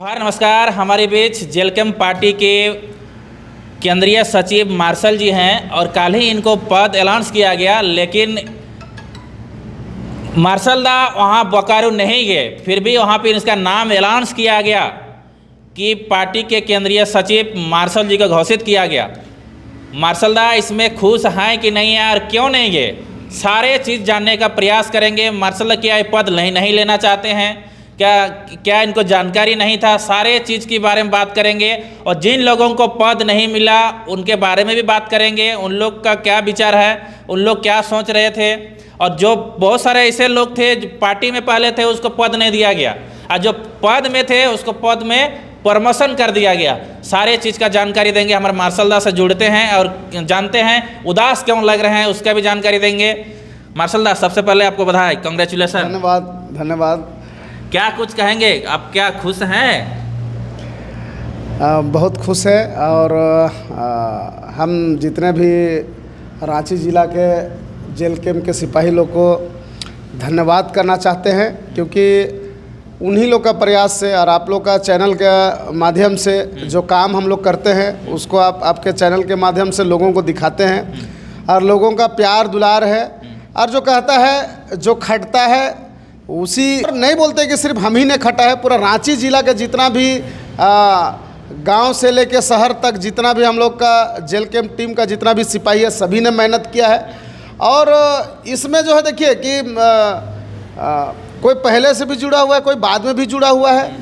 नमस्कार। हमारे बीच जेलकेम पार्टी के केंद्रीय सचिव मार्शल जी हैं और कल ही इनको पद ऐलान किया गया, लेकिन मार्शल दा वहाँ बोकारो नहीं गए, फिर भी वहाँ पे इसका नाम ऐलान किया गया कि पार्टी के केंद्रीय सचिव मार्शल जी को घोषित किया गया। मार्शल दा इसमें खुश हैं कि नहीं है और क्यों नहीं गए, सारे चीज़ जानने का प्रयास करेंगे। मार्शल क्या ये पद नहीं लेना चाहते हैं, क्या इनको जानकारी नहीं था, सारे चीज़ के बारे में बात करेंगे। और जिन लोगों को पद नहीं मिला उनके बारे में भी बात करेंगे, उन लोग का क्या विचार है, उन लोग क्या सोच रहे थे। और जो बहुत सारे ऐसे लोग थे जो पार्टी में पहले थे उसको पद नहीं दिया गया, और जो पद में थे उसको पद में प्रमोशन कर दिया गया। सारे चीज़ का जानकारी देंगे। हमारे मार्शल दा से जुड़ते हैं और जानते हैं उदास क्यों लग रहे हैं, उसका भी जानकारी देंगे। मार्शल दा, सबसे पहले आपको बधाई, कांग्रेचुलेसन। धन्यवाद। क्या कुछ कहेंगे, आप क्या खुश हैं? बहुत खुश है। और हम जितने भी रांची ज़िला के जेल कैंप के सिपाही लोग को धन्यवाद करना चाहते हैं, क्योंकि उन्हीं लोग का प्रयास से और आप लोग का चैनल के माध्यम से जो काम हम लोग करते हैं उसको आपके चैनल के माध्यम से लोगों को दिखाते हैं, और लोगों का प्यार दुलार है। और जो कहता है, जो खटता है उसी नहीं बोलते कि सिर्फ हम ही ने खटा है, पूरा रांची ज़िला के जितना भी गांव से लेके शहर तक जितना भी हम लोग का जेल कैंप टीम का जितना भी सिपाही है सभी ने मेहनत किया है। और इसमें जो है देखिए कि कोई पहले से भी जुड़ा हुआ है, कोई बाद में भी जुड़ा हुआ है,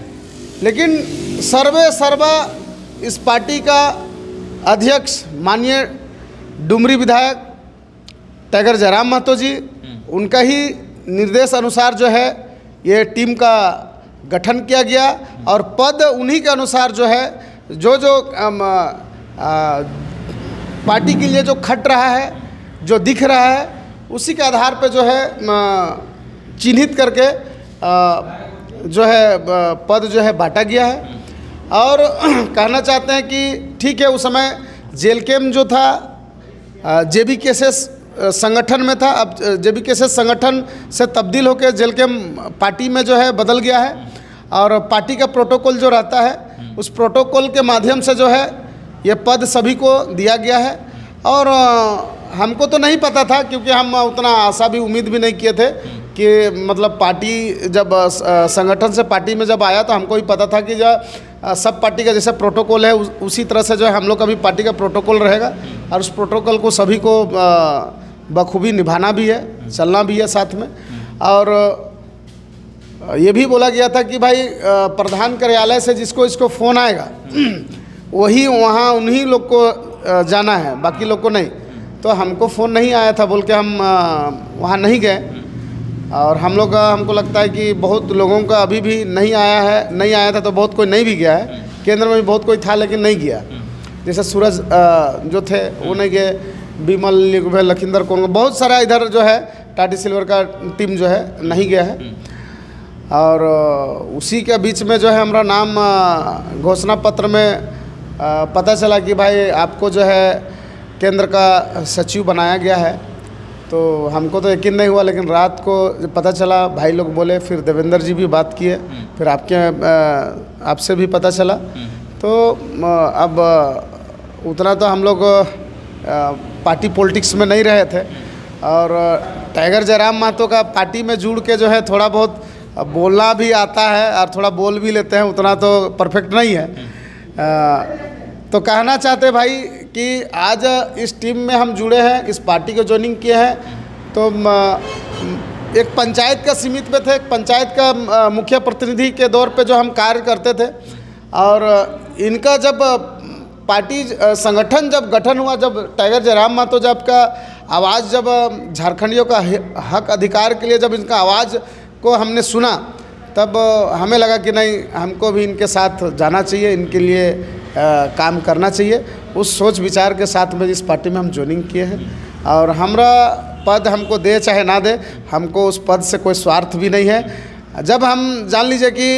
लेकिन सर्वे सर्वा इस पार्टी का अध्यक्ष माननीय डुमरी विधायक टाइगर जयराम महतो जी, उनका ही निर्देश अनुसार जो है ये टीम का गठन किया गया। और पद उन्हीं के अनुसार जो है जो पार्टी के लिए जो खट रहा है, जो दिख रहा है, उसी के आधार पे जो है चिन्हित करके जो है पद जो है बांटा गया है। और कहना चाहते हैं कि ठीक है, उस समय जेल कैंप जो था जेबी केसेस संगठन में था, अब जेबी केसेस संगठन से तब्दील होकर जेल कैंप पार्टी में जो है बदल गया है। और पार्टी का प्रोटोकॉल जो रहता है उस प्रोटोकॉल के माध्यम से जो है ये पद सभी को दिया गया है। और हमको तो नहीं पता था, क्योंकि हम उतना आशा भी उम्मीद भी नहीं किए थे कि मतलब पार्टी जब संगठन से पार्टी में जब आया तो हमको ही पता था कि जो सब पार्टी का जैसे प्रोटोकॉल है उसी तरह से जो है हम लोग का भी पार्टी का प्रोटोकॉल रहेगा। और उस प्रोटोकॉल को सभी को बखूबी निभाना भी है, चलना भी है साथ में। और ये भी बोला गया था कि भाई प्रधान कार्यालय से जिसको इसको फ़ोन आएगा वही वहाँ उन्हीं लोग को जाना है, बाकी लोग को नहीं। तो हमको फ़ोन नहीं आया था बोल के हम वहाँ नहीं गए। और हम लोग का हमको लगता है कि बहुत लोगों का अभी भी नहीं आया था, तो बहुत कोई नहीं भी गया है। केंद्र में भी बहुत कोई था लेकिन नहीं गया, जैसे सूरज जो थे वो नहीं गए, विमल लखिंदर कौन, बहुत सारा इधर जो है टाटी सिल्वर का टीम जो है नहीं गया है। और उसी के बीच में जो है हमारा नाम घोषणा पत्र में पता चला कि भाई आपको जो है केंद्र का सचिव बनाया गया है। तो हमको तो यकीन नहीं हुआ, लेकिन रात को जब पता चला भाई लोग बोले, फिर देवेंद्र जी भी बात किए, फिर आपसे भी पता चला। तो अब उतना तो हम लोग पार्टी पॉलिटिक्स में नहीं रहे थे। और टाइगर जयराम महतो का पार्टी में जुड़ के जो है थोड़ा बहुत बोलना भी आता है और थोड़ा बोल भी लेते हैं, उतना तो परफेक्ट नहीं है। तो कहना चाहते भाई कि आज इस टीम में हम जुड़े हैं, इस पार्टी को ज्वाइनिंग किए हैं, तो एक पंचायत का सीमित में थे, एक पंचायत का मुखिया प्रतिनिधि के दौर पे जो हम कार्य करते थे। और इनका जब पार्टी संगठन जब गठन हुआ, जब टाइगर जयराम महतो जब का आवाज़, जब झारखंडियों का हक अधिकार के लिए जब इनका आवाज़ को हमने सुना, तब हमें लगा कि नहीं, हमको भी इनके साथ जाना चाहिए, इनके लिए काम करना चाहिए। उस सोच विचार के साथ में इस पार्टी में हम ज्वाइनिंग किए हैं। और हमारा पद हमको दे चाहे ना दे, हमको उस पद से कोई स्वार्थ भी नहीं है। जब हम जान लीजिए कि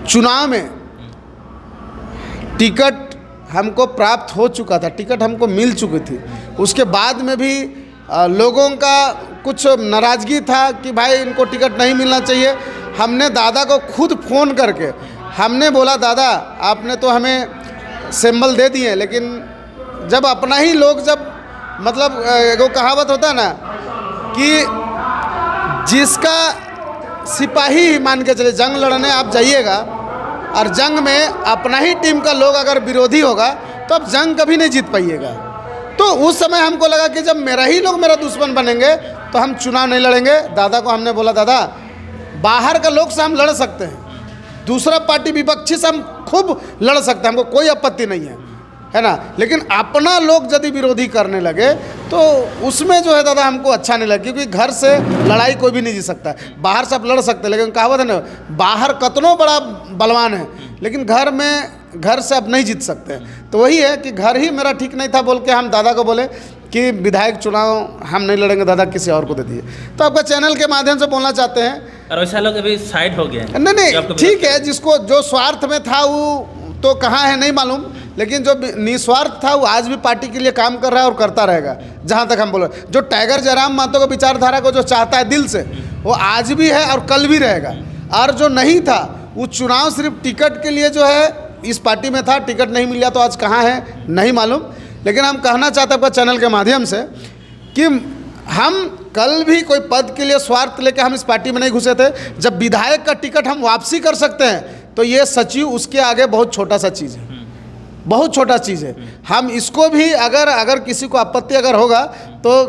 चुनाव में टिकट हमको प्राप्त हो चुका था, टिकट हमको मिल चुकी थी, उसके बाद में भी लोगों का कुछ नाराज़गी था कि भाई इनको टिकट नहीं मिलना चाहिए। हमने दादा को खुद फ़ोन करके हमने बोला, दादा आपने तो हमें सिंबल दे दिए, लेकिन जब अपना ही लोग जब मतलब वो कहावत होता है ना कि जिसका सिपाही ही मान के चले, जंग लड़ने आप जाइएगा और जंग में अपना ही टीम का लोग अगर विरोधी होगा तो आप जंग कभी नहीं जीत पाइएगा। तो उस समय हमको लगा कि जब मेरा ही लोग मेरा दुश्मन बनेंगे तो हम चुनाव नहीं लड़ेंगे। दादा को हमने बोला, दादा बाहर का लोग से हम लड़ सकते हैं, दूसरा पार्टी विपक्षी से हम खूब लड़ सकते हैं, हमको कोई आपत्ति नहीं है ना, लेकिन अपना लोग यदि विरोधी करने लगे तो उसमें जो है दादा हमको अच्छा नहीं लगा, क्योंकि घर से लड़ाई कोई भी नहीं जीत सकता है। बाहर से आप लड़ सकते हैं, लेकिन कहावत है ना, बाहर कतनों बड़ा बलवान है लेकिन घर से आप नहीं जीत सकते। तो वही है कि घर ही मेरा ठीक नहीं था बोल के हम दादा को बोले कि विधायक चुनाव हम नहीं लड़ेंगे, दादा किसी और को दे दिए। तो आपका चैनल के माध्यम से बोलना चाहते हैं, और वैसा लोग अभी साइड हो गए हैं। नहीं ठीक है, जिसको जो स्वार्थ में था वो तो कहाँ है नहीं मालूम, लेकिन जो निस्वार्थ था वो आज भी पार्टी के लिए काम कर रहा है और करता रहेगा। जहाँ तक हम बोले, जो टाइगर जयराम महतो की विचारधारा को जो चाहता है दिल से, वो आज भी है और कल भी रहेगा। और जो नहीं था वो चुनाव सिर्फ टिकट के लिए जो है इस पार्टी में था, टिकट नहीं मिला तो आज कहाँ है नहीं मालूम। लेकिन हम कहना चाहते हैं अपने चैनल के माध्यम से कि हम कल भी कोई पद के लिए स्वार्थ लेके हम इस पार्टी में नहीं घुसे थे। जब विधायक का टिकट हम वापसी कर सकते हैं तो ये सचिव उसके आगे बहुत छोटा सा चीज़ है, बहुत छोटा चीज़ है। हम इसको भी अगर किसी को आपत्ति अगर होगा तो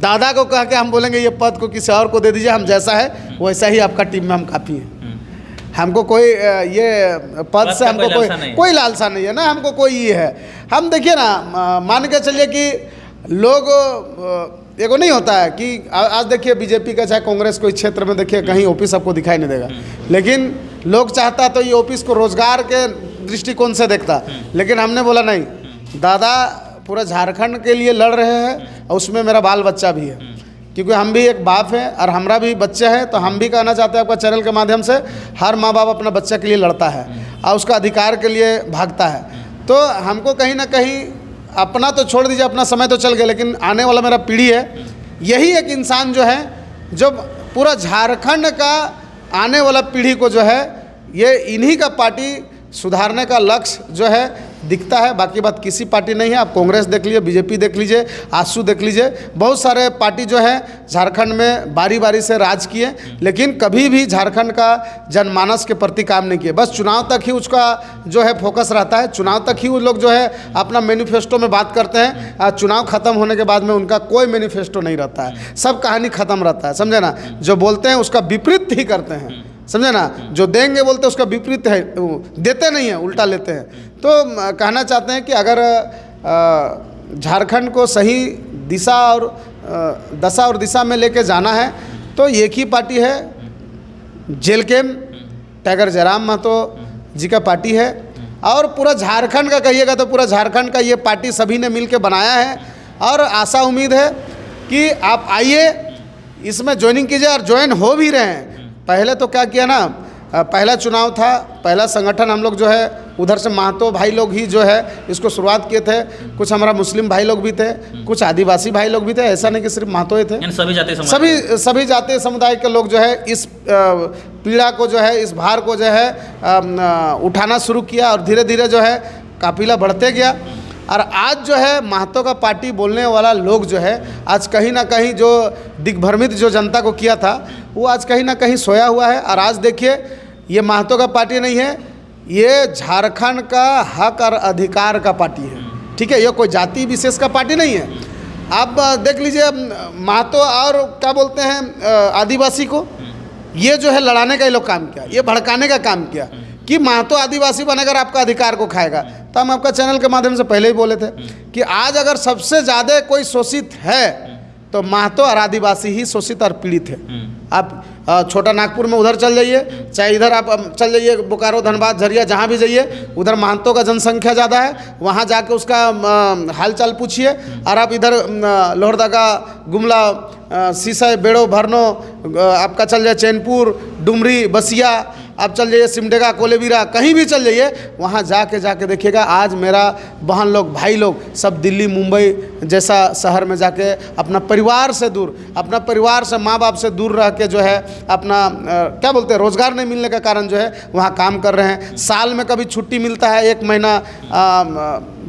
दादा को कह के हम बोलेंगे ये पद को किसी और को दे दीजिए, हम जैसा है वैसा ही आपका टीम में हम काफ़ी हैं। हमको कोई ये पद से हमको कोई लालसा नहीं है ना, हमको कोई ये है। हम देखिए ना, मान के चलिए कि लोग एगो नहीं होता है कि आज देखिए बीजेपी का चाहे कांग्रेस कोई क्षेत्र में देखिए कहीं ऑफिस आपको दिखाई नहीं देगा, लेकिन लोग चाहता तो ये ऑफिस को रोजगार के दृष्टिकोण से देखता। लेकिन हमने बोला नहीं, दादा पूरा झारखंड के लिए लड़ रहे हैं और उसमें मेरा बाल बच्चा भी है, क्योंकि हम भी एक बाप हैं और हमारा भी बच्चा है। तो हम भी कहना चाहते हैं आपका चैनल के माध्यम से, हर माँ बाप अपना बच्चा के लिए लड़ता है और उसका अधिकार के लिए भागता है। तो हमको कहीं ना कहीं अपना तो छोड़ दीजिए, अपना समय तो चल गया, लेकिन आने वाला मेरा पीढ़ी है, यही एक इंसान जो है जो पूरा झारखंड का आने वाला पीढ़ी को जो है ये इन्हीं का पार्टी सुधारने का लक्ष्य जो है दिखता है। बाकी बात किसी पार्टी नहीं है। आप कांग्रेस देख लीजिए, बीजेपी देख लीजिए, आजसू देख लीजिए, बहुत सारे पार्टी जो है झारखंड में बारी बारी से राज किए, लेकिन कभी भी झारखंड का जनमानस के प्रति काम नहीं किए। बस चुनाव तक ही उसका जो है फोकस रहता है, चुनाव तक ही वो लोग जो है अपना मैनिफेस्टो में बात करते हैं। चुनाव खत्म होने के बाद में उनका कोई मैनिफेस्टो नहीं रहता है, सब कहानी खत्म रहता है, समझे ना। जो बोलते हैं उसका विपरीत ही करते हैं, समझे ना। जो देंगे बोलते हैं उसका विपरीत है, देते नहीं है, उल्टा लेते हैं। तो कहना चाहते हैं कि अगर झारखंड को सही दिशा और दशा और दिशा में लेके जाना है तो एक ही पार्टी है, जेलकेम टाइगर जयराम महतो जी का पार्टी है। और पूरा झारखंड का कहिएगा तो पूरा झारखंड का ये पार्टी सभी ने मिल के बनाया है। और आशा उम्मीद है कि आप आइए, इसमें ज्वाइनिंग कीजिए और ज्वाइन हो भी रहे हैं। पहले तो क्या किया ना, पहला चुनाव था, पहला संगठन हम लोग जो है उधर से महतो भाई लोग ही जो है इसको शुरुआत किए थे। कुछ हमारा मुस्लिम भाई लोग भी थे, कुछ आदिवासी भाई लोग भी थे, ऐसा नहीं कि सिर्फ महतो ही थे, सभी जातीय समुदाय के लोग जो है इस पीड़ा को जो है, इस भार को जो है उठाना शुरू किया और धीरे धीरे जो है काफिला बढ़ते गया। और आज जो है महतो का पार्टी बोलने वाला लोग जो है आज कहीं ना कहीं जो दिग्भ्रमित जो जनता को किया था वो आज कहीं ना कहीं सोया हुआ है। और आज देखिए ये महतो का पार्टी नहीं है, ये झारखंड का हक और अधिकार का पार्टी है, ठीक है। ये कोई जाति विशेष का पार्टी नहीं है। आप देख लीजिए महतो और क्या बोलते हैं आदिवासी को, ये जो है लड़ाने का ये लोग काम किया, ये भड़काने का काम किया कि महतो आदिवासी बनेगा आपका अधिकार को खाएगा। तो हम आपका चैनल के माध्यम से पहले ही बोले थे कि आज अगर सबसे ज़्यादा कोई शोषित है तो महतो और आदिवासी ही शोषित और पीड़ित है। आप छोटा नागपुर में उधर चल जाइए, चाहे इधर आप चल जाइए, बोकारो, धनबाद, झरिया, जहाँ भी जाइए, उधर महतो का जनसंख्या ज़्यादा है। वहाँ जाके उसका हालचाल पूछिए। और आप इधर लोहरदगा, गुमला, सीसय, बेड़ो, भरनो, आपका चल जाए चैनपुर, डुमरी, बसिया आप चल जाइए सिमडेगा, कोलेबिरा, कहीं भी चल जाइए, वहाँ जाके देखिएगा आज मेरा बहन लोग, भाई लोग सब दिल्ली, मुंबई जैसा शहर में जाके अपना परिवार से दूर, अपना परिवार से, माँ बाप से दूर रह के जो है अपना क्या बोलते हैं, रोज़गार नहीं मिलने का कारण जो है वहाँ काम कर रहे हैं। साल में कभी छुट्टी मिलता है 1 महीना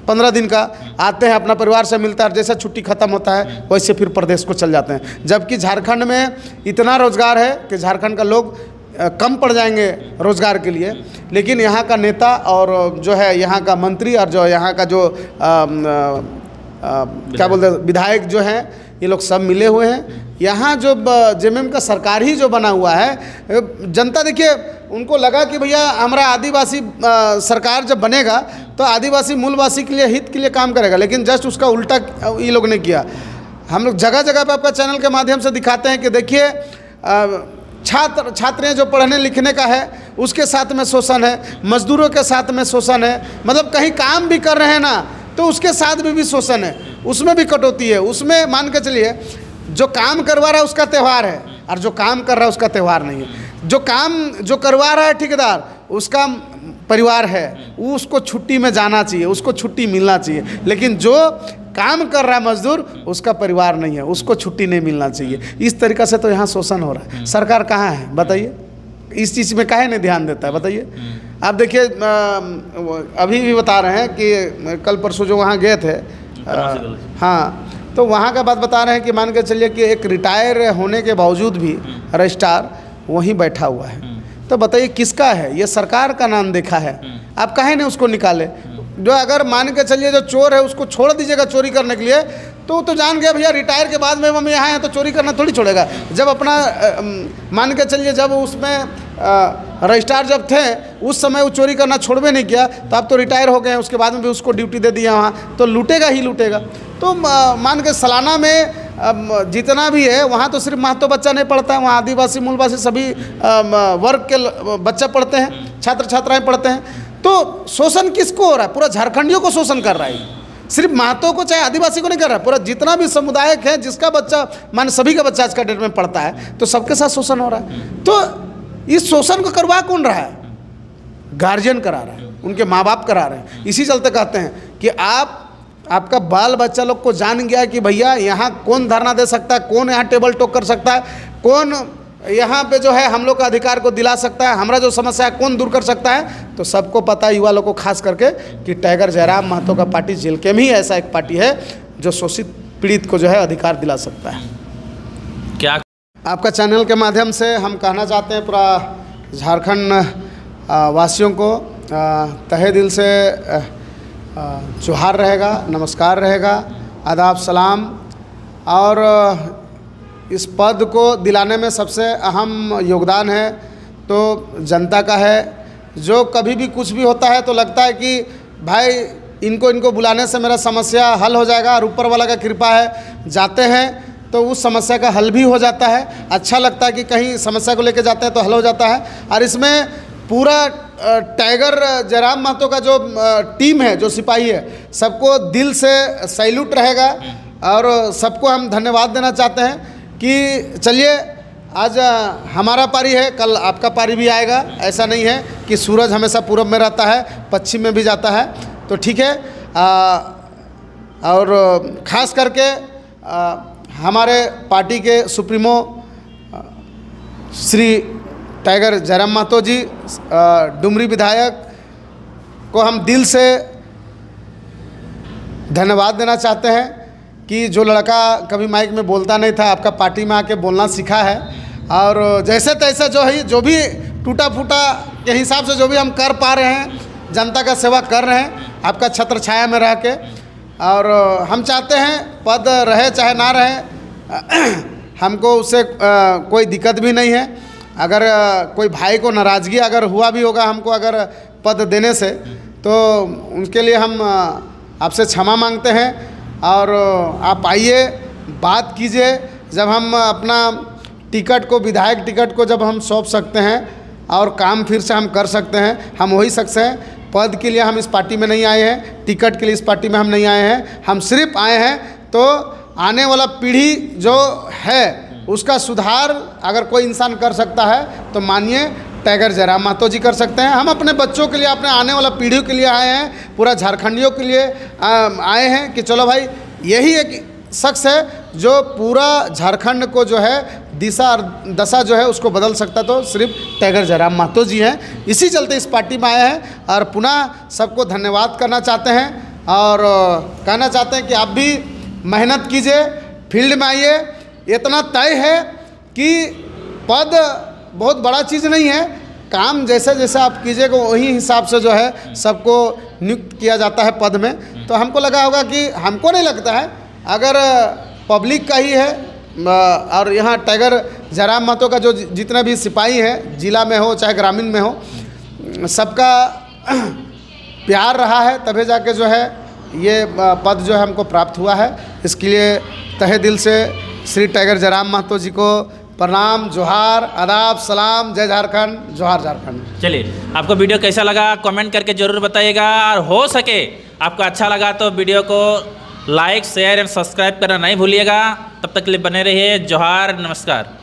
15 दिन का, आते हैं अपना परिवार से मिलता है, जैसा छुट्टी ख़त्म होता है वैसे फिर प्रदेश को चल जाते हैं। जबकि झारखंड में इतना रोज़गार है कि झारखंड का लोग कम पड़ जाएंगे रोज़गार के लिए, लेकिन यहाँ का नेता और जो है यहाँ का मंत्री और जो यहाँ का जो क्या बोलते हैं विधायक जो हैं, ये लोग सब मिले हुए हैं। यहाँ जो जेएमएम का सरकार ही जो बना हुआ है, जनता देखिए उनको लगा कि भैया हमारा आदिवासी सरकार जब बनेगा तो आदिवासी मूलवासी के लिए, हित के लिए काम करेगा, लेकिन जस्ट उसका उल्टा ये लोग ने किया। हम लोग जगह जगह पे आपका चैनल के माध्यम से दिखाते हैं कि देखिए छात्रें जो पढ़ने लिखने का है उसके साथ में शोषण है, मजदूरों के साथ में शोषण है, मतलब कहीं काम भी कर रहे हैं ना तो उसके साथ भी शोषण है, उसमें भी कटौती है। उसमें मान के चलिए जो काम करवा रहा है उसका त्यौहार है और जो काम कर रहा है उसका त्यौहार नहीं है। जो करवा रहा है ठेकेदार उसका परिवार है, वो उसको छुट्टी में जाना चाहिए, उसको छुट्टी मिलना चाहिए, लेकिन जो काम कर रहा है मजदूर उसका परिवार नहीं है, उसको छुट्टी नहीं मिलना चाहिए। इस तरीक़ा से तो यहाँ शोषण हो रहा है। सरकार कहाँ है बताइए, इस चीज़ में काहे नहीं ध्यान देता है बताइए। आप देखिए अभी भी बता रहे हैं कि कल परसों जो वहाँ गए थे, हाँ, तो वहाँ का बात बता रहे हैं कि मान के चलिए कि एक रिटायर होने के बावजूद भी रजिस्ट्रार वहीं बैठा हुआ है। तो बताइए किसका है ये, सरकार का नाम देखा है, आप काहे नहीं उसको निकाले। जो अगर मान के चलिए जो चोर है उसको छोड़ दीजिएगा चोरी करने के लिए, तो जान गया भैया रिटायर के बाद में हम यहाँ हैं तो चोरी करना थोड़ी छोड़ेगा। जब अपना मान के चलिए जब उसमें रजिस्ट्रार जब थे उस समय वो चोरी करना छोड़वे नहीं किया, तो अब तो रिटायर हो गए हैं, उसके बाद में भी उसको ड्यूटी दे दिया वहाँ, तो लूटेगा ही लूटेगा। तो मान के सालाना में जितना भी है वहाँ तो सिर्फ महतो बच्चा नहीं पढ़ता है, वहाँ आदिवासी मूलवासी सभी वर्ग के बच्चा पढ़ते हैं, छात्र छात्राएँ पढ़ते हैं। तो शोषण किसको हो रहा है, पूरा झारखंडियों को शोषण कर रहा है, सिर्फ महतो को चाहे आदिवासी को नहीं कर रहा है, पूरा जितना भी समुदाय है जिसका बच्चा मान सभी का बच्चा आज का डेट में पढ़ता है तो सबके साथ शोषण हो रहा है। तो इस शोषण को करवा कौन रहा है, गार्जियन करा रहा है, उनके माँ बाप करा रहे हैं। इसी चलते कहते हैं कि आपका बाल बच्चा लोग को जान गया कि भैया यहाँ कौन धरना दे सकता है, कौन यहाँ टेबल टॉक कर सकता है, कौन यहाँ पे जो है हम लोग का अधिकार को दिला सकता है, हमारा जो समस्या है कौन दूर कर सकता है। तो सबको पता है युवा लोग को खास करके कि टाइगर जयराम महतो का पार्टी जेलकेम ही ऐसा एक पार्टी है जो शोषित पीड़ित को जो है अधिकार दिला सकता है। क्या आपका चैनल के माध्यम से हम कहना चाहते हैं पूरा झारखंड वासियों को तहे दिल से जोहार रहेगा, नमस्कार रहेगा, आदाब सलाम। और इस पद को दिलाने में सबसे अहम योगदान है तो जनता का है। जो कभी भी कुछ भी होता है तो लगता है कि भाई इनको बुलाने से मेरा समस्या हल हो जाएगा और ऊपर वाला का कृपा है, जाते हैं तो उस समस्या का हल भी हो जाता है। अच्छा लगता है कि कहीं समस्या को लेकर जाते हैं तो हल हो जाता है। और इसमें पूरा टाइगर जयराम महतो का जो टीम है, जो सिपाही है, सबको दिल से सैल्यूट रहेगा और सबको हम धन्यवाद देना चाहते हैं कि चलिए आज हमारा पारी है, कल आपका पारी भी आएगा। ऐसा नहीं है कि सूरज हमेशा पूरब में रहता है, पश्चिम में भी जाता है, तो ठीक है। और ख़ास करके हमारे पार्टी के सुप्रीमो श्री टाइगर जयराम महतो जी, डुमरी विधायक को हम दिल से धन्यवाद देना चाहते हैं कि जो लड़का कभी माइक में बोलता नहीं था, आपका पार्टी में आके बोलना सीखा है। और जैसे तैसे जो भी टूटा फूटा के हिसाब से जो भी हम कर पा रहे हैं, जनता का सेवा कर रहे हैं आपका छत्र छाया में रह के। और हम चाहते हैं पद रहे चाहे ना रहे, हमको उससे कोई दिक्कत भी नहीं है। अगर कोई भाई को नाराज़गी अगर हुआ भी होगा हमको अगर पद देने से, तो उनके लिए हम आपसे क्षमा मांगते हैं। और आप आइए, बात कीजिए। जब हम अपना टिकट को, विधायक टिकट को जब हम सौंप सकते हैं और काम फिर से हम कर सकते हैं, हम वही शख्स हैं। पद के लिए हम इस पार्टी में नहीं आए हैं, टिकट के लिए इस पार्टी में हम नहीं आए हैं। हम सिर्फ आए हैं तो आने वाला पीढ़ी जो है उसका सुधार अगर कोई इंसान कर सकता है तो मानिए टाइगर जयराम महतो जी कर सकते हैं। हम अपने बच्चों के लिए, अपने आने वाला पीढ़ियों के लिए आए हैं, पूरा झारखंडियों के लिए आए हैं कि चलो भाई यही एक शख्स है जो पूरा झारखंड को जो है दिशा और दशा जो है उसको बदल सकता, तो सिर्फ टाइगर जयराम महतो जी हैं। इसी चलते इस पार्टी में आए हैं और पुनः सबको धन्यवाद करना चाहते हैं और कहना चाहते हैं कि आप भी मेहनत कीजिए, फील्ड में आइए। इतना तय है कि पद बहुत बड़ा चीज़ नहीं है, काम जैसे जैसे आप कीजिएगा वही हिसाब से जो है सबको नियुक्त किया जाता है पद में। तो हमको लगा होगा कि, हमको नहीं लगता है, अगर पब्लिक का ही है और यहाँ टाइगर जयराम महतो का जो जितना भी सिपाही है, जिला में हो चाहे ग्रामीण में हो, सबका प्यार रहा है, तभी जाके जो है ये पद जो है हमको प्राप्त हुआ है। इसके लिए तहे दिल से श्री टाइगर जयराम महतो जी को प्रणाम, जोहार, आदाब, सलाम, जय झारखंड, जोहार झारखंड। चलिए, आपको वीडियो कैसा लगा कमेंट करके ज़रूर बताइएगा, और हो सके आपको अच्छा लगा तो वीडियो को लाइक, शेयर एंड सब्सक्राइब करना नहीं भूलिएगा। तब तक के लिए बने रहिए। जोहार, नमस्कार।